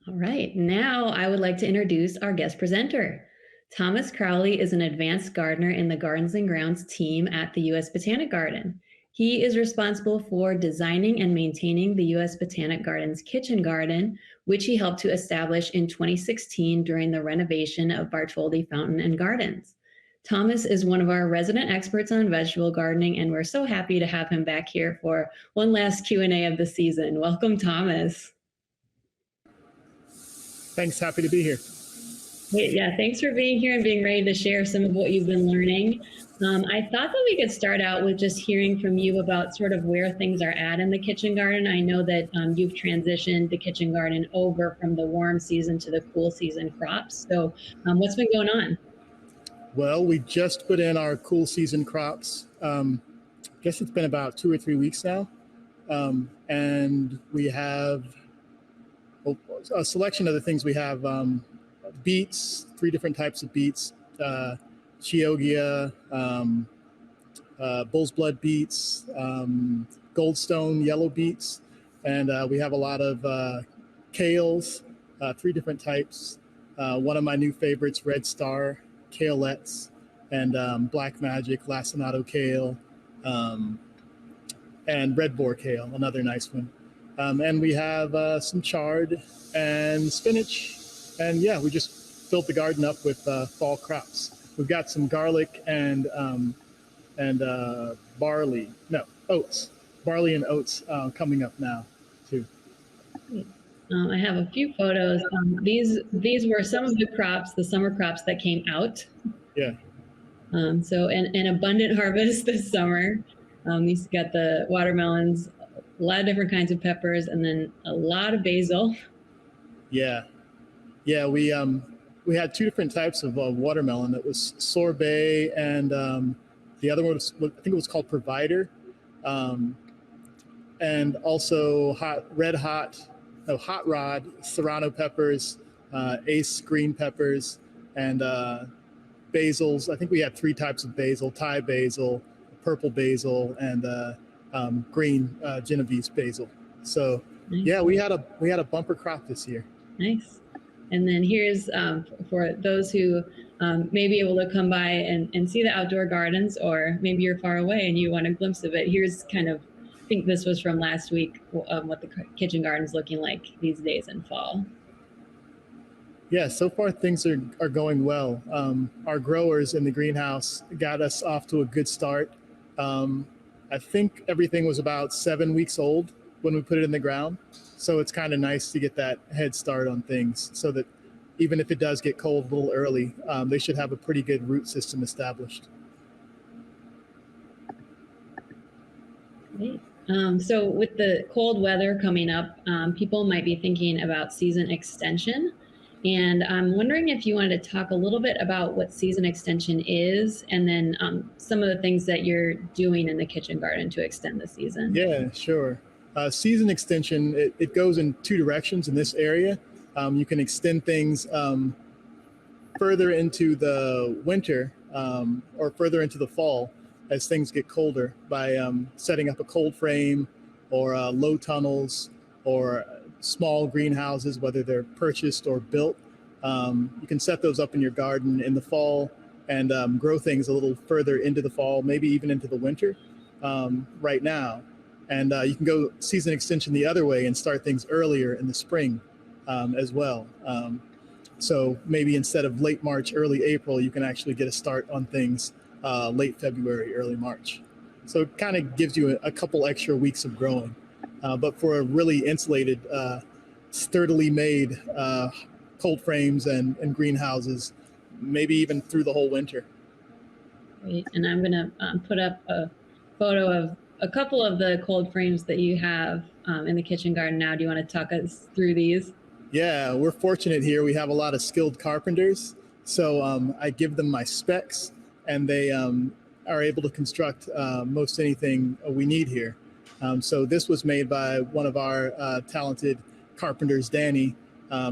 All right, now I would like to introduce our guest presenter. Thomas Crowley is an advanced gardener in the Gardens and Grounds team at the U.S. Botanic Garden. He is responsible for designing and maintaining the U.S. Botanic Garden's kitchen garden, which he helped to establish in 2016 during the renovation of Bartholdi Fountain and Gardens. Thomas is one of our resident experts on vegetable gardening, and we're so happy to have him back here for one last Q&A of the season. Welcome, Thomas. Thanks. Happy to be here. Great. Yeah, thanks for being here and being ready to share some of what you've been learning. I thought that we could start out with just hearing from you about sort of where things are at in the kitchen garden. I know that you've transitioned the kitchen garden over from the warm season to the cool season crops. So what's been going on? Well, we just put in our cool season crops. I guess it's been about 2 or 3 weeks now. And we have a selection of the things we have. Beets, 3 different types of beets, Chioggia, bull's blood beets, goldstone yellow beets, and we have a lot of kales, 3 different types. One of my new favorites, Red Star kaleettes, and Black Magic lacinato kale, and red boar kale, another nice one. And we have some chard and spinach. And yeah, we just filled the garden up with fall crops. We've got some garlic and oats, barley and oats coming up now too. I have a few photos. These were some of the crops, the summer crops that came out. Yeah. So an abundant harvest this summer. These got the watermelons, a lot of different kinds of peppers, and then a lot of basil. Yeah. Yeah, we had 2 different types of watermelon. It was sorbet, and the other one was, I think it was called Provider, and also hot rod serrano peppers, ace green peppers, and basils. I think we had 3 types of basil: Thai basil, purple basil, and green Genovese basil. So nice. Yeah, we had a bumper crop this year. Nice. And then here's for those who may be able to come by and see the outdoor gardens, or maybe you're far away and you want a glimpse of it. Here's kind of, I think this was from last week, what the kitchen garden's looking like these days in fall. Yeah, so far things are going well. Our growers in the greenhouse got us off to a good start. I think everything was about 7 weeks old when we put it in the ground. So it's kind of nice to get that head start on things, so that even if it does get cold a little early, they should have a pretty good root system established. Great. So with the cold weather coming up, people might be thinking about season extension. And I'm wondering if you wanted to talk a little bit about what season extension is, and then some of the things that you're doing in the kitchen garden to extend the season. Yeah, sure. Season extension, it goes in 2 directions in this area. You can extend things further into the winter or further into the fall as things get colder by setting up a cold frame or low tunnels or small greenhouses, whether they're purchased or built. You can set those up in your garden in the fall and grow things a little further into the fall, maybe even into the winter right now. And you can go season extension the other way and start things earlier in the spring as well. So maybe instead of late March, early April, you can actually get a start on things late February, early March. So it kind of gives you a couple extra weeks of growing. But for a really insulated, sturdily made cold frames and greenhouses, maybe even through the whole winter. Great. And I'm going to put up a photo of a couple of the cold frames that you have in the kitchen garden now. Do you want to talk us through these? Yeah, we're fortunate here. We have a lot of skilled carpenters. So I give them my specs, and they are able to construct most anything we need here. So this was made by one of our talented carpenters, Danny.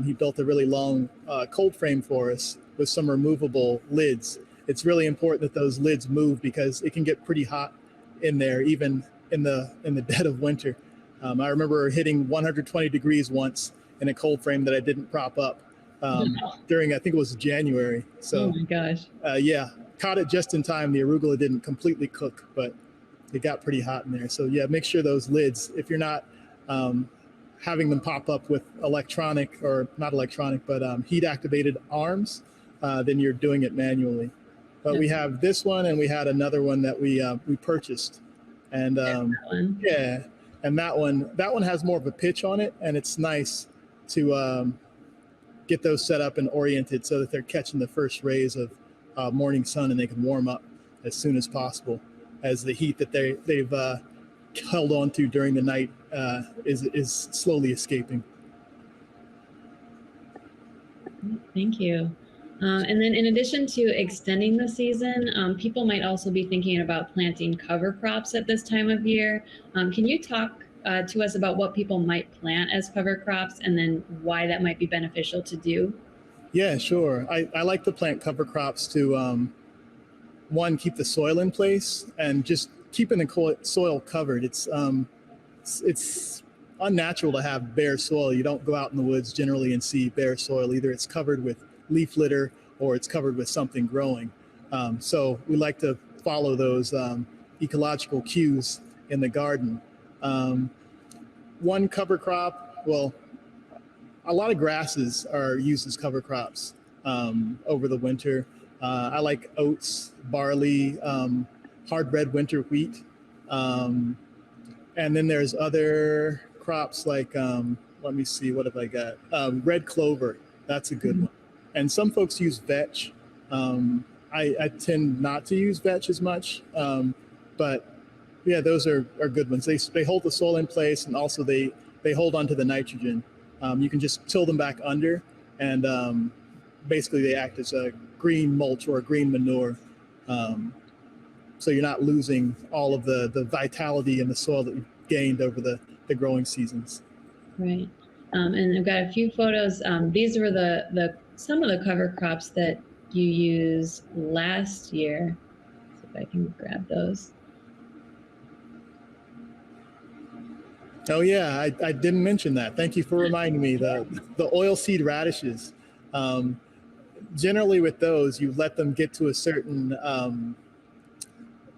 He built a really long cold frame for us with some removable lids. It's really important that those lids move because it can get pretty hot in there, even in the dead of winter. I remember hitting 120 degrees once in a cold frame that I didn't prop up during, I think it was January. So, oh my gosh. Yeah, caught it just in time. The arugula didn't completely cook, but it got pretty hot in there. So yeah, make sure those lids, if you're not having them pop up with electronic, or not electronic, but heat activated arms, then you're doing it manually. But we have this one, and we had another one that we purchased, and yeah, and that one has more of a pitch on it, and it's nice to get those set up and oriented so that they're catching the first rays of morning sun, and they can warm up as soon as possible, as the heat that they've held on to during the night is slowly escaping. Thank you. And then in addition to extending the season, people might also be thinking about planting cover crops at this time of year. Can you talk to us about what people might plant as cover crops, and then why that might be beneficial to do? Yeah, sure. I like to plant cover crops to, one, keep the soil in place, and just keeping the soil covered. It's unnatural to have bare soil. You don't go out in the woods generally and see bare soil. Either it's covered with leaf litter or it's covered with something growing. So we like to follow those ecological cues in the garden. One cover crop, well, a lot of grasses are used as cover crops over the winter. I like oats, barley, hard red winter wheat. And then there's other crops like, let me see, what have I got? Red clover, that's a good one. And some folks use vetch. I tend not to use vetch as much, but yeah, those are good ones. They hold the soil in place, and also they hold onto the nitrogen. You can just till them back under, and basically they act as a green mulch or a green manure. So you're not losing all of the vitality in the soil that you've gained over the growing seasons. Right. And I've got a few photos. These were some of the cover crops that you used last year. Let's see if I can grab those. Oh yeah, I didn't mention that. Thank you for reminding me. The oilseed radishes. Generally with those, you let them get to a certain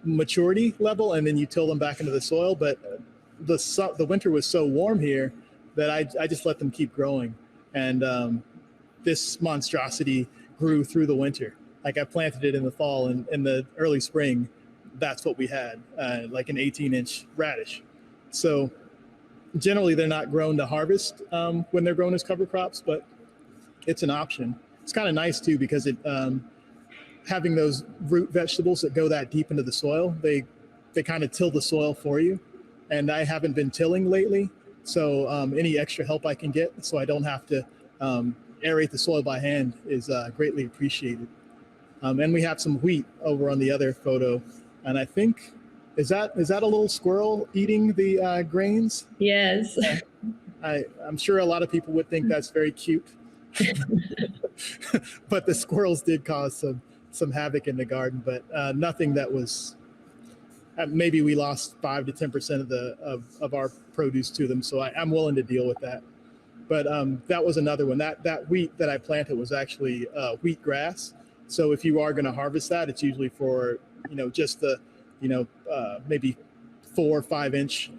maturity level, and then you till them back into the soil. But the winter was so warm here that I just let them keep growing. And this monstrosity grew through the winter. Like I planted it in the fall, and in the early spring, that's what we had, like an 18-inch radish. So generally they're not grown to harvest when they're grown as cover crops, but it's an option. It's kind of nice too, because it having those root vegetables that go that deep into the soil, they kind of till the soil for you. And I haven't been tilling lately, so any extra help I can get so I don't have to aerate the soil by hand is greatly appreciated. And we have some wheat over on the other photo, and I think, is that a little squirrel eating the grains? Yes. I'm sure a lot of people would think that's very cute, but the squirrels did cause some havoc in the garden, but nothing that was. Maybe we lost 5 to 10% of our produce to them, so I'm willing to deal with that. But that was another one. That wheat that I planted was actually wheat grass. So if you are going to harvest that, it's usually for just the maybe 4 or 5 inch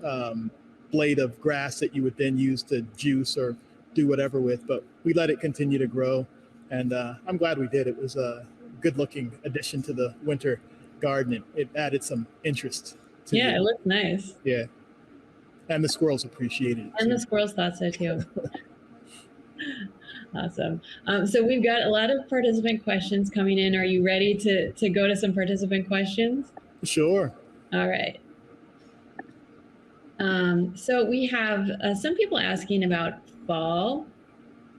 blade of grass that you would then use to juice or do whatever with. But we let it continue to grow, and I'm glad we did. It was a good looking addition to the winter garden. It added some interest to yeah, it looked nice. Yeah, and the squirrels appreciated it. And the squirrels thought so too. Awesome. So we've got a lot of participant questions coming in. Are you ready to go to some participant questions? Sure. All right. So we have some people asking about fall,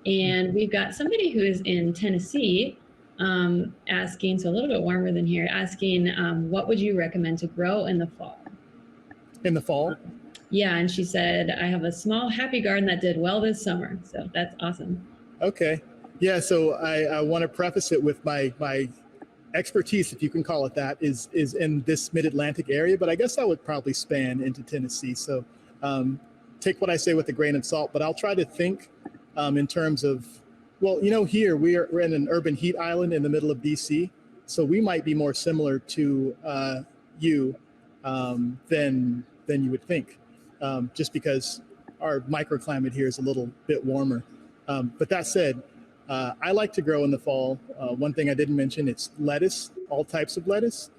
and we've got somebody who is in Tennessee asking, so a little bit warmer than here, asking what would you recommend to grow in the fall? In the fall? Yeah, and she said, I have a small happy garden that did well this summer. So that's awesome. Okay. Yeah, so I want to preface it with my expertise, if you can call it that, is in this mid-Atlantic area, but I guess that would probably span into Tennessee. So take what I say with a grain of salt, but I'll try to think in terms of, well, here we're in an urban heat island in the middle of DC, so we might be more similar to you than you would think, just because our microclimate here is a little bit warmer. But that said, I like to grow in the fall. One thing I didn't mention, it's lettuce, all types of lettuce.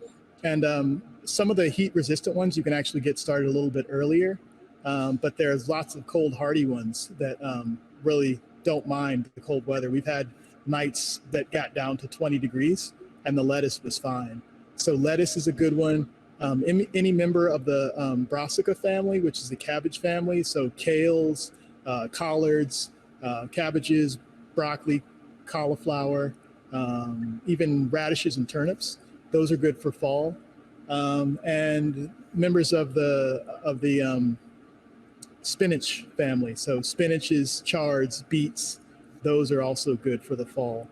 And some of the heat resistant ones, you can actually get started a little bit earlier. But there's lots of cold hardy ones that really don't mind the cold weather. We've had nights that got down to 20 degrees and the lettuce was fine. So lettuce is a good one. Any member of the brassica family, which is the cabbage family. So kales, collards, cabbages, broccoli, cauliflower, even radishes and turnips. Those are good for fall. And members of the spinach family. So spinaches, chards, beets, those are also good for the fall.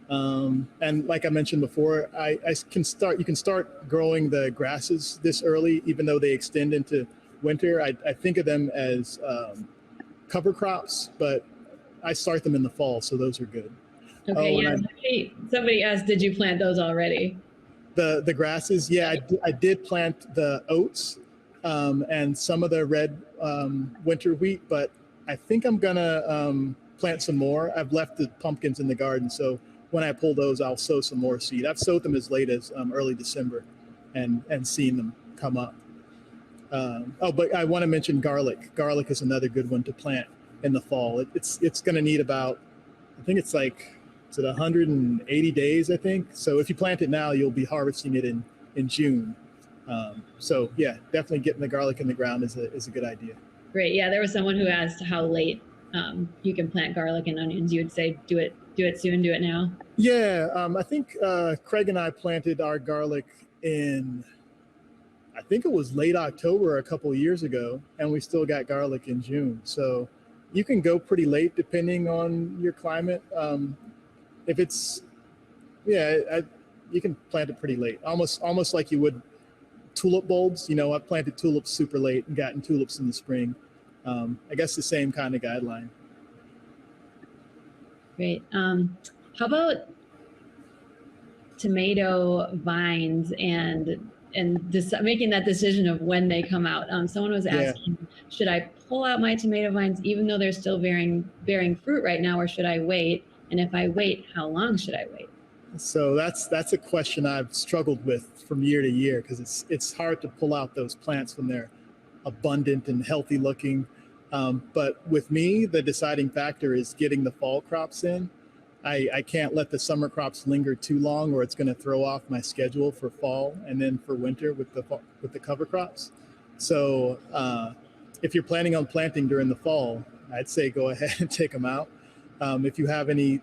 And like I mentioned before, you can start growing the grasses this early, even though they extend into winter. I think of them as cover crops, but I start them in the fall, so those are good. Okay, somebody asked, did you plant those already? The grasses, yeah, I did plant the oats and some of the red winter wheat, but I think I'm gonna plant some more. I've left the pumpkins in the garden, so when I pull those, I'll sow some more seed. I've sowed them as late as early December and seen them come up. But I want to mention garlic. Garlic is another good one to plant in the fall. It's going to need about, I think it's like, is it 180 days, I think. So if you plant it now, you'll be harvesting it in June. So yeah, definitely getting the garlic in the ground is a good idea. Great. Yeah, there was someone who asked how late you can plant garlic and onions. You would say do it soon, do it now. Yeah, I think Craig and I planted our garlic in, I think it was late October a couple of years ago, and we still got garlic in June. So you can go pretty late depending on your climate. If it's, yeah, you can plant it pretty late, almost like you would tulip bulbs. I've planted tulips super late and gotten tulips in the spring. I guess the same kind of guideline. Great. How about tomato vines and making that decision of when they come out? Someone was asking, should I pull out my tomato vines even though they're still bearing fruit right now, or should I wait? And if I wait, how long should I wait? So that's a question I've struggled with from year to year, because it's hard to pull out those plants when they're abundant and healthy looking. But with me, the deciding factor is getting the fall crops in. I can't let the summer crops linger too long, or it's going to throw off my schedule for fall and then for winter with the cover crops. So if you're planning on planting during the fall, I'd say go ahead and take them out. If you have any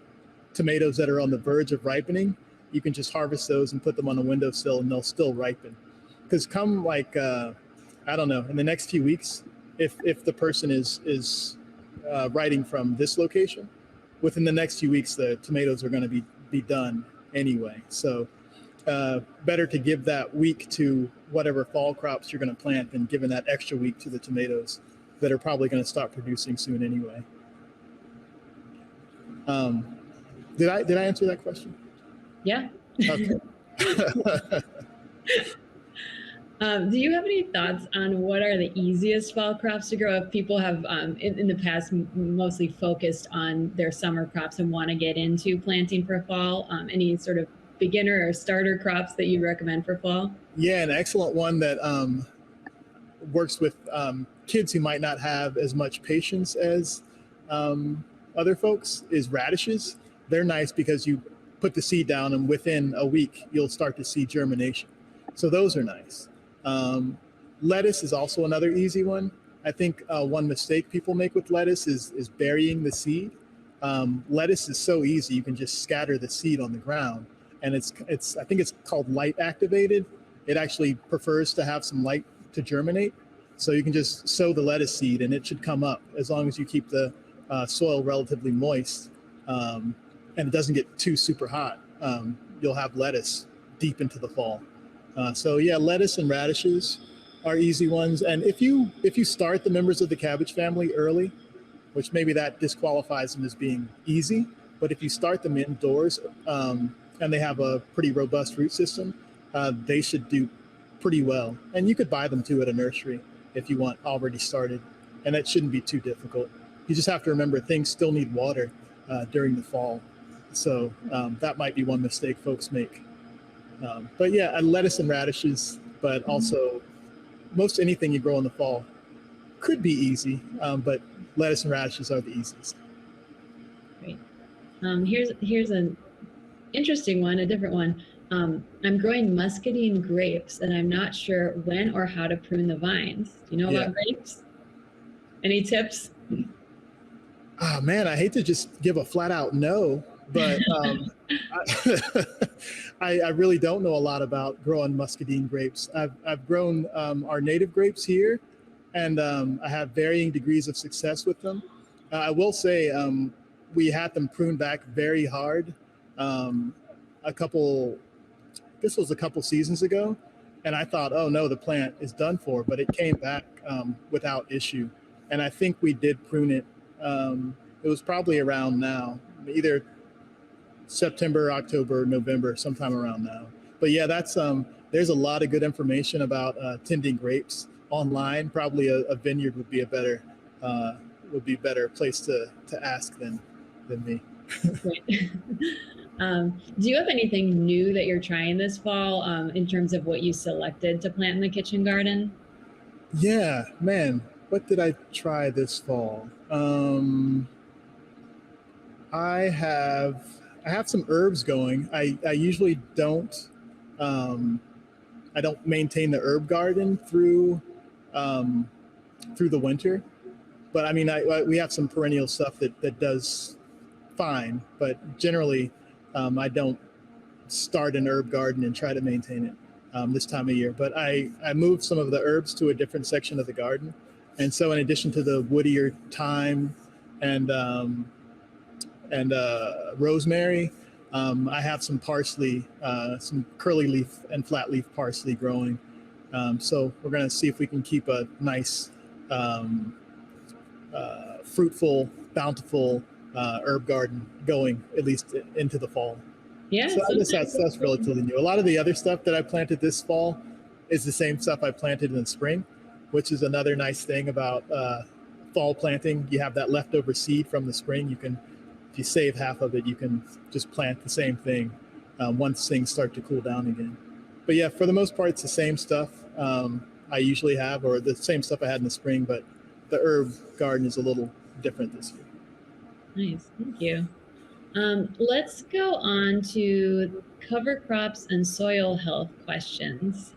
tomatoes that are on the verge of ripening, you can just harvest those and put them on a windowsill and they'll still ripen. Because come like, I don't know, in the next few weeks, if the person is writing from this location, within the next few weeks, the tomatoes are going to be done anyway. So better to give that week to whatever fall crops you're going to plant than giving that extra week to the tomatoes that are probably going to start producing soon anyway. Did I answer that question? Yeah. Okay. Do you have any thoughts on what are the easiest fall crops to grow? If people have in the past mostly focused on their summer crops and want to get into planting for fall, any sort of beginner or starter crops that you recommend for fall? Yeah, an excellent one that works with kids who might not have as much patience as other folks is radishes. They're nice because you put the seed down and within a week, you'll start to see germination. So those are nice. Lettuce is also another easy one. I think one mistake people make with lettuce is burying the seed. Lettuce is so easy. You can just scatter the seed on the ground, and I think it's called light activated. It actually prefers to have some light to germinate. So you can just sow the lettuce seed and it should come up as long as you keep the soil relatively moist and it doesn't get too super hot. You'll have lettuce deep into the fall. So yeah, lettuce and radishes are easy ones. And if you start the members of the cabbage family early, which maybe that disqualifies them as being easy. But if you start them indoors and they have a pretty robust root system, they should do pretty well. And you could buy them too at a nursery if you want already started. And that shouldn't be too difficult. You just have to remember things still need water during the fall. So that might be one mistake folks make. But yeah, lettuce and radishes, but also most anything you grow in the fall could be easy, but lettuce and radishes are the easiest. Great. Here's an interesting one, a different one. I'm growing muscadine grapes, and I'm not sure when or how to prune the vines. Do you know about grapes? Any tips? Oh man, I hate to just give a flat out no, but I really don't know a lot about growing muscadine grapes. I've grown our native grapes here, and I have varying degrees of success with them. I will say we had them pruned back very hard this was a couple seasons ago, and I thought, oh no, the plant is done for, but it came back without issue. And I think we did prune it. It was probably around now, either September, October, November, sometime around now. But yeah, that's there's a lot of good information about tending grapes online. Probably a vineyard would be a better place to ask than me. Great. Do you have anything new that you're trying this fall in terms of what you selected to plant in the kitchen garden? Yeah, man, what did I try this fall? I have some herbs going. I usually don't maintain the herb garden through the winter, but I mean we have some perennial stuff that does fine, but generally I don't start an herb garden and try to maintain it this time of year. But I moved some of the herbs to a different section of the garden, and so in addition to the woodier thyme and rosemary, I have some parsley, some curly leaf and flat leaf parsley growing. So we're going to see if we can keep a nice, fruitful, bountiful herb garden going at least into the fall. Yeah. So I guess that's relatively new. A lot of the other stuff that I planted this fall is the same stuff I planted in the spring, which is another nice thing about fall planting. You have that leftover seed from the spring. If you save half of it, you can just plant the same thing once things start to cool down again. But yeah, for the most part, it's the same stuff I usually have, or the same stuff I had in the spring, but the herb garden is a little different this year. Nice, thank you. Let's go on to cover crops and soil health questions.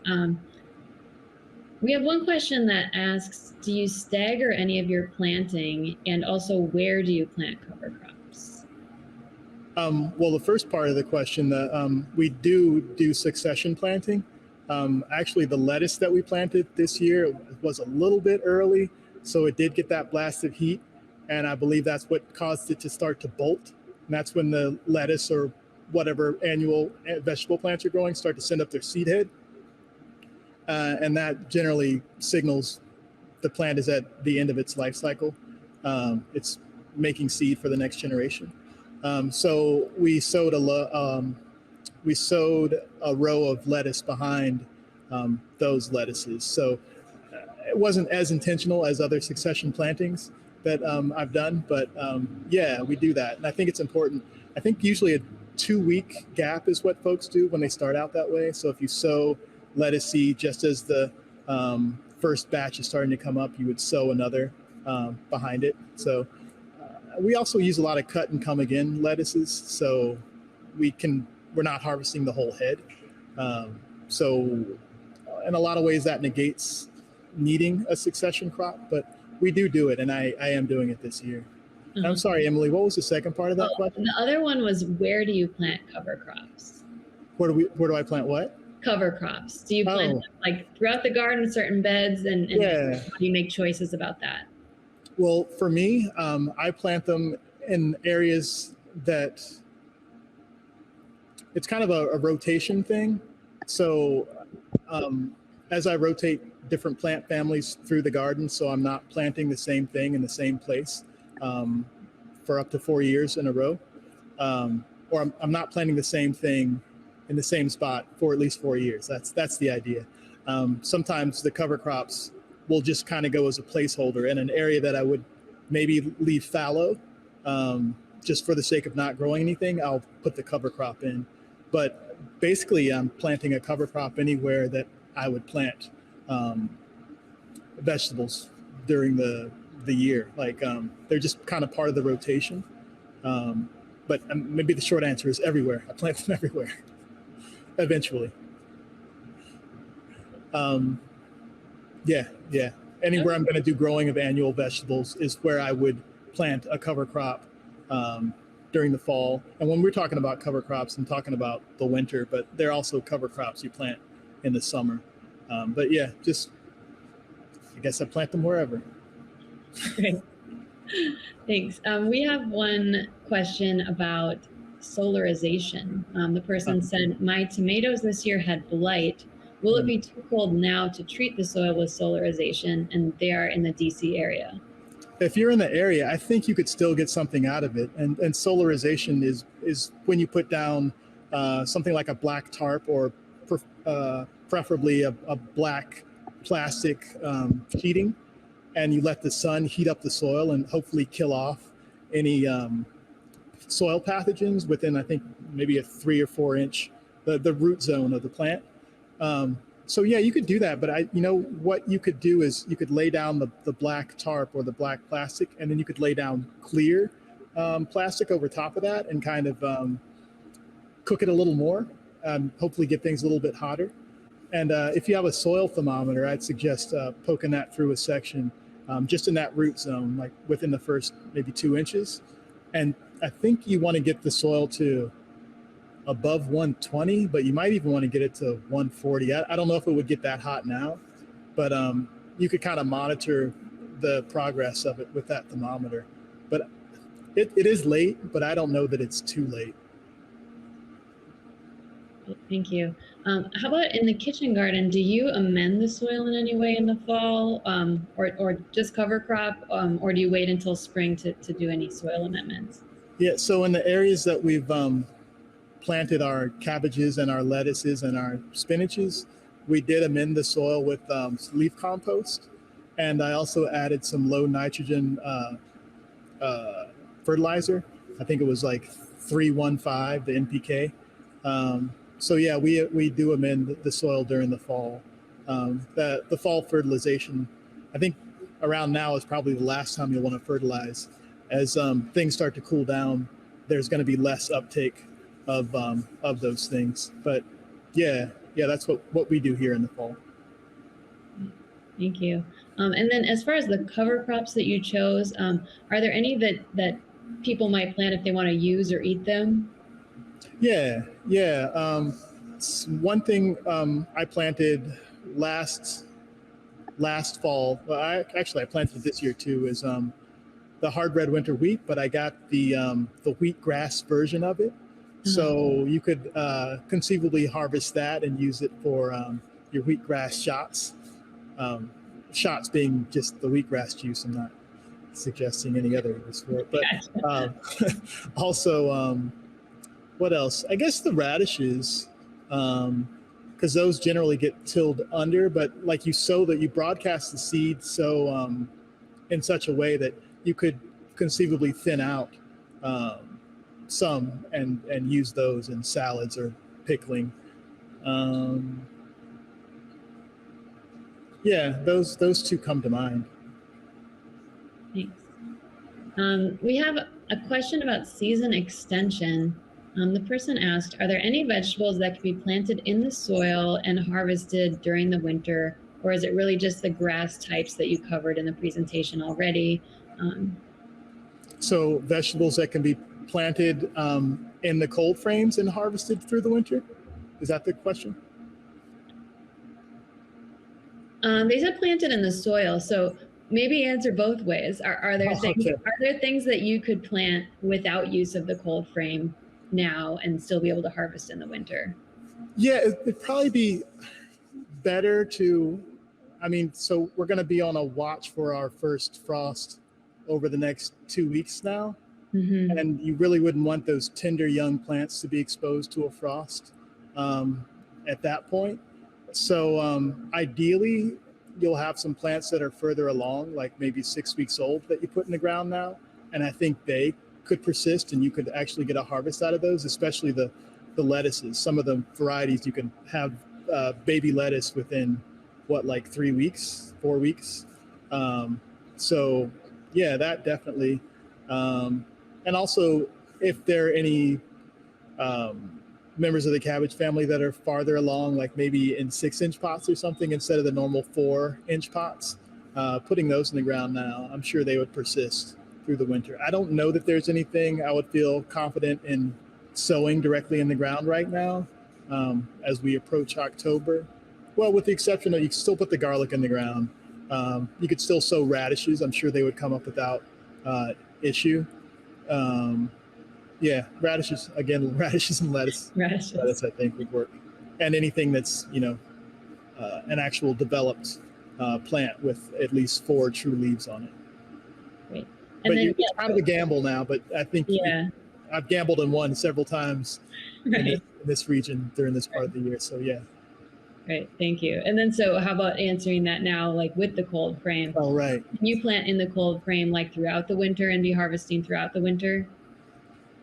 We have one question that asks, do you stagger any of your planting, and also where do you plant cover crops? Well, the first part of the question, we do succession planting. Actually, the lettuce that we planted this year was a little bit early, so it did get that blast of heat, and I believe that's what caused it to start to bolt. And that's when the lettuce or whatever annual vegetable plants you're growing start to send up their seed head. And that generally signals the plant is at the end of its life cycle. It's making seed for the next generation. So we sowed a row of lettuce behind those lettuces. So it wasn't as intentional as other succession plantings that I've done, but yeah, we do that. And I think it's important. I think usually a 2-week gap is what folks do when they start out that way. So if you sow lettuce seed just as the first batch is starting to come up, you would sow another behind it. So we also use a lot of cut and come again lettuces, so we're not harvesting the whole head. So in a lot of ways that negates needing a succession crop, but we do it, and I am doing it this year. Uh-huh. I'm sorry, Emily, what was the second part of that question? The other one was, where do you plant cover crops? Where do I plant what? Cover crops. Do you plant them, like throughout the garden, certain beds, and yeah. How do you make choices about that? Well, for me, I plant them in areas that it's kind of a rotation thing. So as I rotate different plant families through the garden, so I'm not planting the same thing in the same place, for up to 4 years in a row. Or I'm not planting the same thing in the same spot for at least 4 years. That's the idea. Sometimes the cover crops will just kind of go as a placeholder in an area that I would maybe leave fallow, just for the sake of not growing anything. I'll put the cover crop in. But basically, I'm planting a cover crop anywhere that I would plant vegetables during the year. Like they're just kind of part of the rotation. But maybe the short answer is everywhere. I plant them everywhere, eventually. Yeah. Anywhere I'm going to do growing of annual vegetables is where I would plant a cover crop during the fall. And when we're talking about cover crops, I'm talking about the winter, but they're also cover crops you plant in the summer. But yeah, I guess I plant them wherever. Great. Thanks. We have one question about solarization. The person said, my tomatoes this year had blight. Will it be too cold now to treat the soil with solarization? And they are in the DC area. If you're in the area, I think you could still get something out of it. And solarization is when you put down something like a black tarp or preferably a black plastic sheeting, and you let the sun heat up the soil and hopefully kill off any soil pathogens within, I think, maybe a 3 or 4 inch, the root zone of the plant. So yeah, you could do that, but what you could do is you could lay down the black tarp or the black plastic, and then you could lay down clear plastic over top of that and kind of cook it a little more, hopefully get things a little bit hotter. And if you have a soil thermometer, I'd suggest poking that through a section just in that root zone, like within the first maybe 2 inches. And I think you want to get the soil to above 120, but you might even want to get it to 140. I don't know if it would get that hot now, but you could kind of monitor the progress of it with that thermometer. But it is late, but I don't know that it's too late. Thank you. How about in the kitchen garden? Do you amend the soil in any way in the fall, or just cover crop, or do you wait until spring to do any soil amendments? Yeah, so in the areas that we've planted our cabbages and our lettuces and our spinaches, we did amend the soil with leaf compost. And I also added some low nitrogen fertilizer. I think it was like 315, the NPK. So yeah, we do amend the soil during the fall. The fall fertilization, I think around now is probably the last time you'll want to fertilize. As things start to cool down, there's going to be less uptake of those things. But yeah, that's what we do here in the fall. Thank you. And then as far as the cover crops that you chose, are there any that people might plant if they want to use or eat them? Yeah. One thing I planted last fall, well, I planted it this year too, is the hard red winter wheat, but I got the wheatgrass version of it. So you could conceivably harvest that and use it for your wheatgrass shots. Shots being just the wheatgrass juice. I'm not suggesting any other use for it. But also, what else? I guess the radishes, because those generally get tilled under, but like you broadcast the seed so in such a way that you could conceivably thin out some and use those in salads or pickling. Yeah, those two come to mind. Thanks. We have a question about season extension. The person asked, are there any vegetables that can be planted in the soil and harvested during the winter, or is it really just the grass types that you covered in the presentation already? So vegetables that can be planted in the cold frames and harvested through the winter? Is that the question? They said planted in the soil, so maybe answer both ways. Are there things that you could plant without use of the cold frame now and still be able to harvest in the winter? Yeah, it'd probably be better to, so we're going to be on a watch for our first frost over the next 2 weeks now. Mm-hmm. And you really wouldn't want those tender young plants to be exposed to a frost at that point. So ideally, you'll have some plants that are further along, like maybe 6 weeks old, that you put in the ground now. And I think they could persist and you could actually get a harvest out of those, especially the lettuces. Some of the varieties you can have baby lettuce within like 3 weeks, 4 weeks. So yeah, that definitely. And also, if there are any members of the cabbage family that are farther along, like maybe in 6-inch pots or something instead of the normal 4-inch pots, putting those in the ground now, I'm sure they would persist through the winter. I don't know that there's anything I would feel confident in sowing directly in the ground right now as we approach October. Well, with the exception that you can still put the garlic in the ground. You could still sow radishes. I'm sure they would come up without issue. Yeah, radishes, again, radishes and lettuce. Lettuce, I think, would work. And anything that's, an actual developed plant with at least 4 true leaves on it. Great. But it's kind of a gamble now, but I think I've gambled and won several times in this region during this part of the year. So yeah. Great, thank you. And then, so how about answering that now, like with the cold frame? Oh, right. Can you plant in the cold frame like throughout the winter and be harvesting throughout the winter?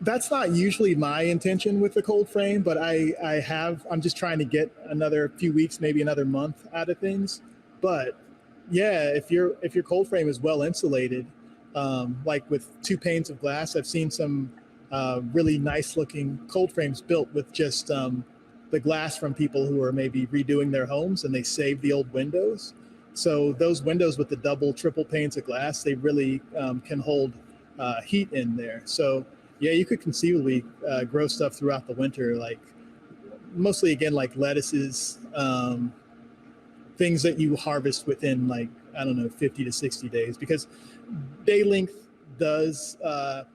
That's not usually my intention with the cold frame, but I'm just trying to get another few weeks, maybe another month out of things. But yeah, if your cold frame is well insulated, like with 2 panes of glass, I've seen some really nice looking cold frames built with just the glass from people who are maybe redoing their homes and they save the old windows. So those windows with the double, triple panes of glass, they really can hold heat in there. So yeah, you could conceivably grow stuff throughout the winter, like mostly again, like lettuces, things that you harvest within 50 to 60 days, because day length does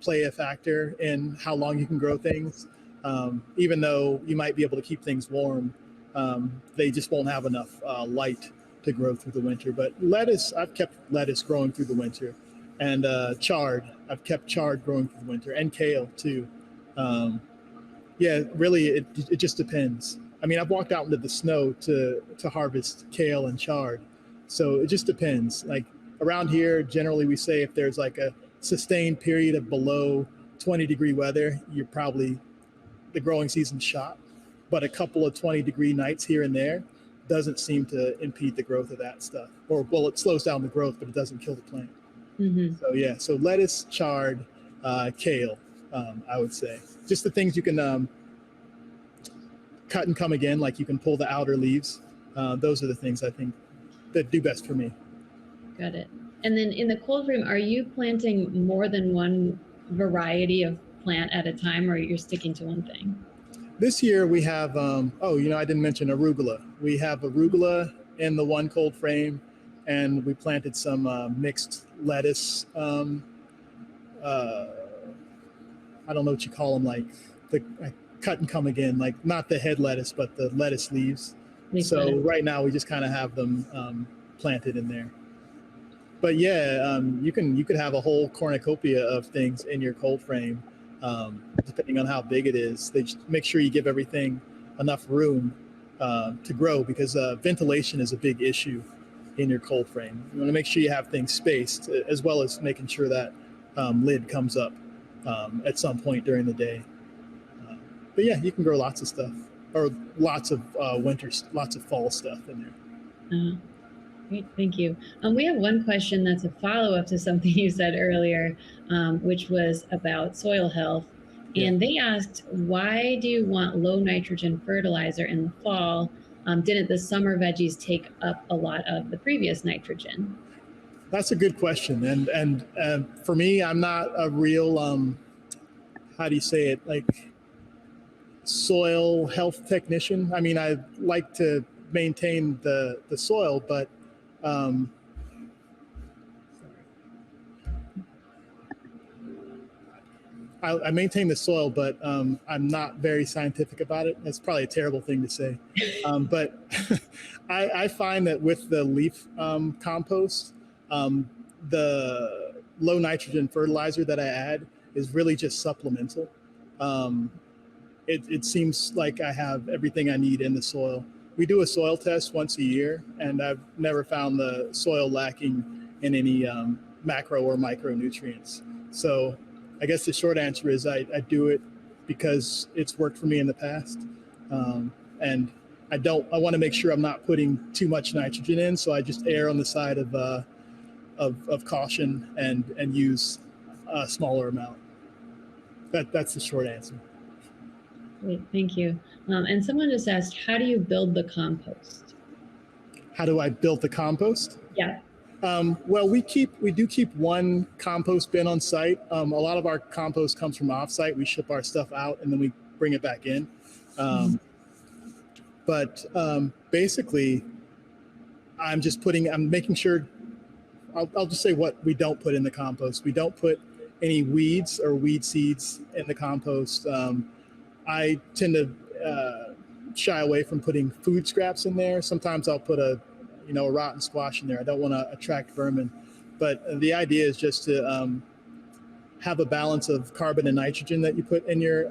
play a factor in how long you can grow things. Even though you might be able to keep things warm, they just won't have enough light to grow through the winter. But lettuce, I've kept lettuce growing through the winter. And chard, I've kept chard growing through the winter, and kale too. Yeah, really, it just depends. I mean, I've walked out into the snow to harvest kale and chard. So it just depends. Like around here, generally we say if there's like a sustained period of below 20-degree weather, you're probably the growing season's shot. But a couple of 20-degree nights here and there doesn't seem to impede the growth of that stuff. Or, well, it slows down the growth, but it doesn't kill the plant. Mm-hmm. So yeah, so lettuce, chard, kale, I would say. Just the things you can cut and come again, like you can pull the outer leaves. Those are the things I think that do best for me. Got it. And then in the cold frame, are you planting more than one variety of plant at a time, or you're sticking to one thing? This year we have, I didn't mention arugula. We have arugula in the one cold frame, and we planted some mixed lettuce. I don't know what you call them, like the cut and come again, like not the head lettuce, but the lettuce leaves. Right now we just kind of have them planted in there. But yeah, you could have a whole cornucopia of things in your cold frame, depending on how big it is. They just make sure you give everything enough room to grow, because ventilation is a big issue in your cold frame. You want to make sure you have things spaced, as well as making sure that lid comes up at some point during the day. But yeah, you can grow lots of stuff, or lots of lots of fall stuff in there. Great, thank you. We have one question that's a follow-up to something you said earlier, which was about soil health. And they asked, why do you want low nitrogen fertilizer in the fall? Didn't the summer veggies take up a lot of the previous nitrogen? That's a good question. And for me, I'm not a real, how do you say it, like soil health technician. I mean, I like to maintain the soil, but I maintain the soil, but I'm not very scientific about it. That's probably a terrible thing to say. But I find that with the leaf compost, the low nitrogen fertilizer that I add is really just supplemental. It seems like I have everything I need in the soil. We do a soil test once a year, and I've never found the soil lacking in any macro or micronutrients. So I guess the short answer is I do it because it's worked for me in the past. And I want to make sure I'm not putting too much nitrogen in. So I just err on the side of caution and use a smaller amount. That's the short answer. Great, thank you. And someone just asked, how do you build the compost? How do I build the compost? Yeah. Well, we do keep one compost bin on site. A lot of our compost comes from offsite. We ship our stuff out and then we bring it back in. But basically, I'm making sure. I'll just say what we don't put in the compost. We don't put any weeds or weed seeds in the compost. I tend to shy away from putting food scraps in there. Sometimes I'll put a rotten squash in there. I don't want to attract vermin, but the idea is just to have a balance of carbon and nitrogen that you put in your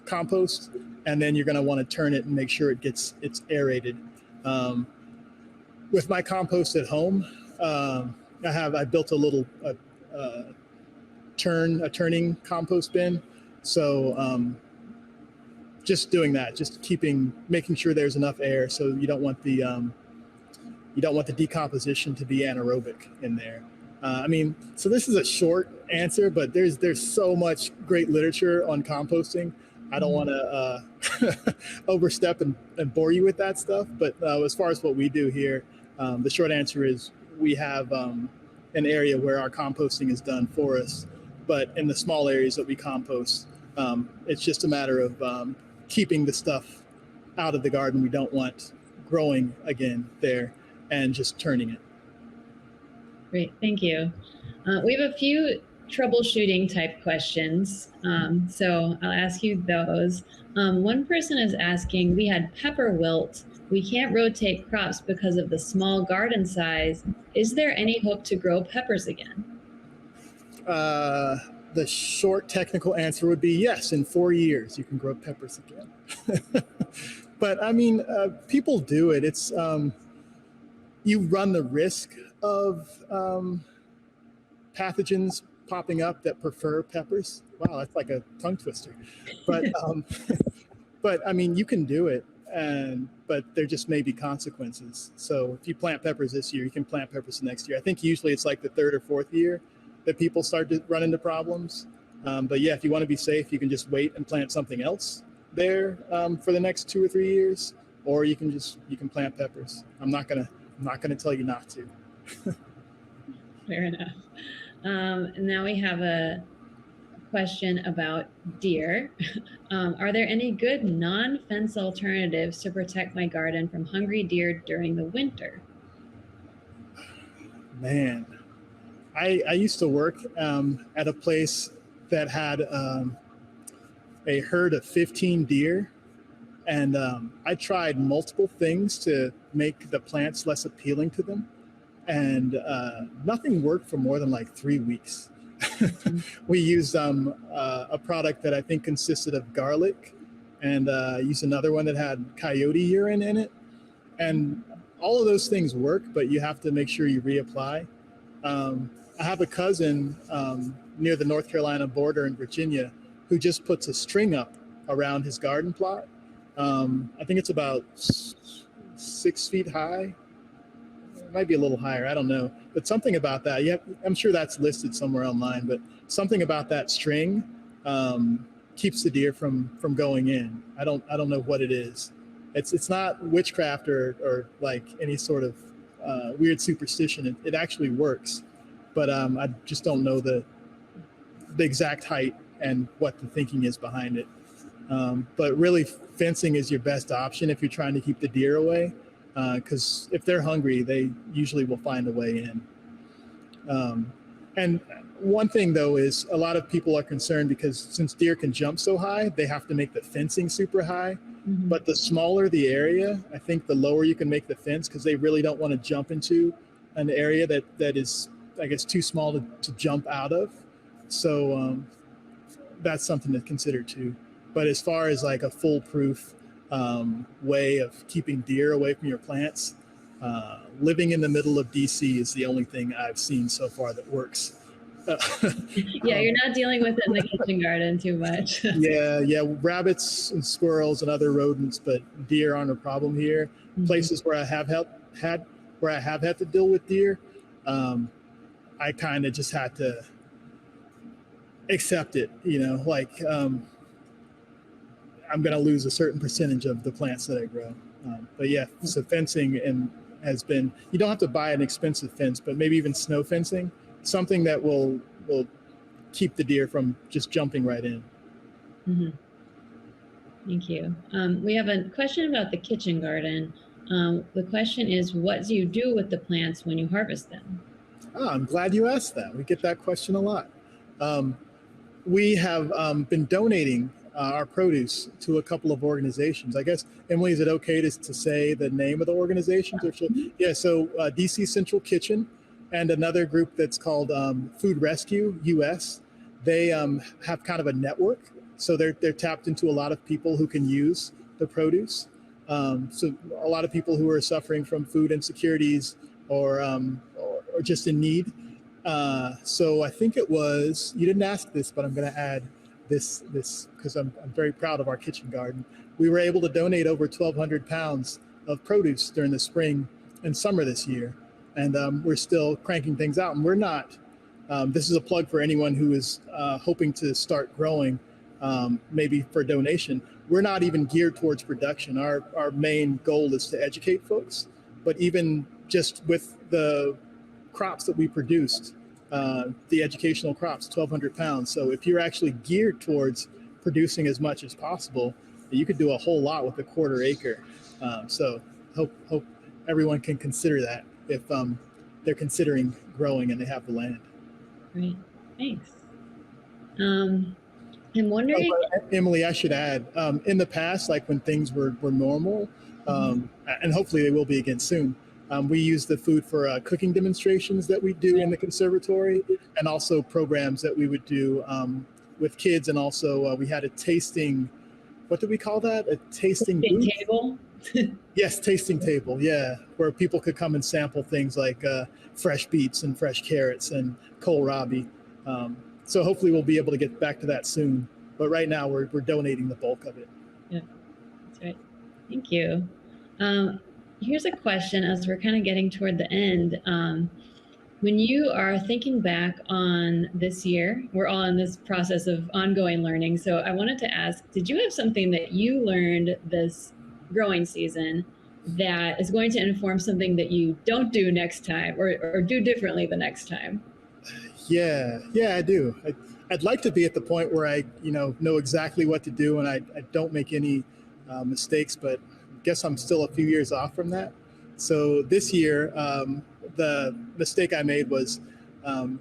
compost, and then you're going to want to turn it and make sure it's aerated. With my compost at home, I built a little turning compost bin. So just doing that, just making sure there's enough air, so you don't want the decomposition to be anaerobic in there. So this is a short answer, but there's so much great literature on composting. I don't want to overstep and bore you with that stuff. But as far as what we do here, the short answer is we have an area where our composting is done for us. But in the small areas that we compost, it's just a matter of keeping the stuff out of the garden we don't want growing again there, and just turning it. Great, thank you. We have a few troubleshooting type questions, so I'll ask you those. One person is asking, we had pepper wilt. We can't rotate crops because of the small garden size. Is there any hope to grow peppers again? The short technical answer would be yes. In 4 years, you can grow peppers again. But people do it. It's you run the risk of pathogens popping up that prefer peppers. Wow, that's like a tongue twister. But you can do it, but there just may be consequences. So if you plant peppers this year, you can plant peppers next year. I think usually it's like the 3rd or 4th year that people start to run into problems. But yeah, if you want to be safe, you can just wait and plant something else there for the next 2 or 3 years, or you can plant peppers. I'm not gonna tell you not to. Fair enough. Now we have a question about deer. Are there any good non-fence alternatives to protect my garden from hungry deer during the winter? Man, I used to work at a place that had a herd of 15 deer, and I tried multiple things to make the plants less appealing to them, and nothing worked for more than like 3 weeks. We used a product that I think consisted of garlic, and used another one that had coyote urine in it, and all of those things work, but you have to make sure you reapply. I have a cousin near the North Carolina border in Virginia who just puts a string up around his garden plot. I think it's about 6 feet high. It might be a little higher, I don't know. But something about that, I'm sure that's listed somewhere online, but something about that string keeps the deer from going in. I don't know what it is. It's not witchcraft or like any sort of weird superstition. It actually works. But I just don't know the exact height and what the thinking is behind it. But really, fencing is your best option if you're trying to keep the deer away, because if they're hungry, they usually will find a way in. And one thing, though, is a lot of people are concerned because since deer can jump so high, they have to make the fencing super high. Mm-hmm. But the smaller the area, I think the lower you can make the fence, because they really don't want to jump into an area that is I guess, too small to jump out of. So that's something to consider too. But as far as like a foolproof way of keeping deer away from your plants, living in the middle of DC is the only thing I've seen so far that works. Yeah, you're not dealing with it in the kitchen garden too much. yeah, rabbits and squirrels and other rodents, but deer aren't a problem here. Mm-hmm. Places where I have had to deal with deer, I kind of just had to accept it, like I'm going to lose a certain percentage of the plants that I grow. But yeah, so fencing has been, you don't have to buy an expensive fence, but maybe even snow fencing, something that will keep the deer from just jumping right in. Mm-hmm. Thank you. We have a question about the kitchen garden. The question is, what do you do with the plants when you harvest them? Oh, I'm glad you asked that. We get that question a lot. We have been donating our produce to a couple of organizations. I guess, Emily, is it okay to say the name of the organizations? Yeah, so DC Central Kitchen and another group that's called Food Rescue US. They have kind of a network. So they're tapped into a lot of people who can use the produce. So a lot of people who are suffering from food insecurities or just in need. So I think it was, you didn't ask this, but I'm going to add this because I'm very proud of our kitchen garden. We were able to donate over 1,200 pounds of produce during the spring and summer this year. And we're still cranking things out. And we're not, this is a plug for anyone who is hoping to start growing, maybe for donation. We're not even geared towards production. Our main goal is to educate folks. But even just with the crops that we produced, the educational crops, 1,200 pounds. So if you're actually geared towards producing as much as possible, you could do a whole lot with a 1/4 acre. So hope everyone can consider that if they're considering growing and they have the land. Great, thanks. I'm wondering, Emily, I should add, in the past, like when things were normal, and hopefully they will be again soon, we use the food for cooking demonstrations that we do in the conservatory, and also programs that we would do with kids. And also we had a tasting, what did we call that? A tasting table? Yes, tasting table, yeah, where people could come and sample things like fresh beets and fresh carrots and kohlrabi. So hopefully we'll be able to get back to that soon. But right now we're donating the bulk of it. Yeah, that's right. Thank you. Here's a question as we're kind of getting toward the end. When you are thinking back on this year, we're all in this process of ongoing learning. So I wanted to ask, did you have something that you learned this growing season that is going to inform something that you don't do next time or do differently the next time? Yeah, I do. I'd like to be at the point where I know exactly what to do and I don't make any mistakes, but I guess I'm still a few years off from that. So this year, the mistake I made was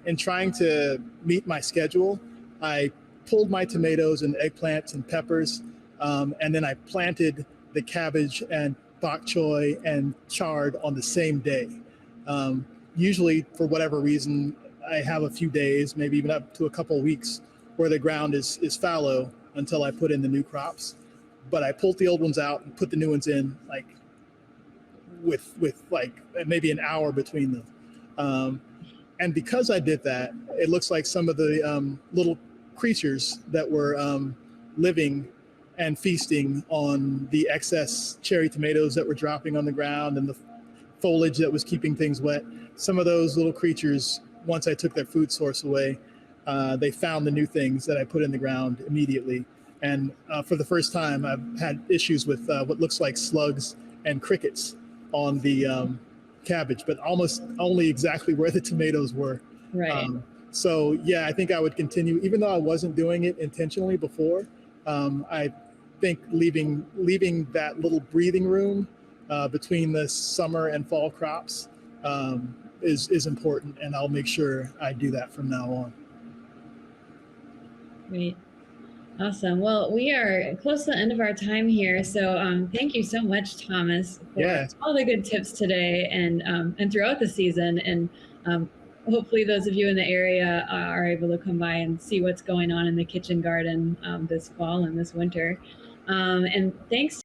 in trying to meet my schedule, I pulled my tomatoes and eggplants and peppers, and then I planted the cabbage and bok choy and chard on the same day. Usually, for whatever reason, I have a few days, maybe even up to a couple of weeks, where the ground is fallow until I put in the new crops. But I pulled the old ones out and put the new ones in, like with like maybe an hour between them. And because I did that, it looks like some of the little creatures that were living and feasting on the excess cherry tomatoes that were dropping on the ground and the foliage that was keeping things wet. Some of those little creatures, once I took their food source away, they found the new things that I put in the ground immediately. And for the first time, I've had issues with what looks like slugs and crickets on the cabbage, but almost only exactly where the tomatoes were. Right. So yeah, I think I would continue, even though I wasn't doing it intentionally before. I think leaving that little breathing room between the summer and fall crops is important, and I'll make sure I do that from now on. Great. Awesome. Well, we are close to the end of our time here. So thank you so much, Thomas, for all the good tips today and throughout the season. And hopefully those of you in the area are able to come by and see what's going on in the kitchen garden this fall and this winter. And thanks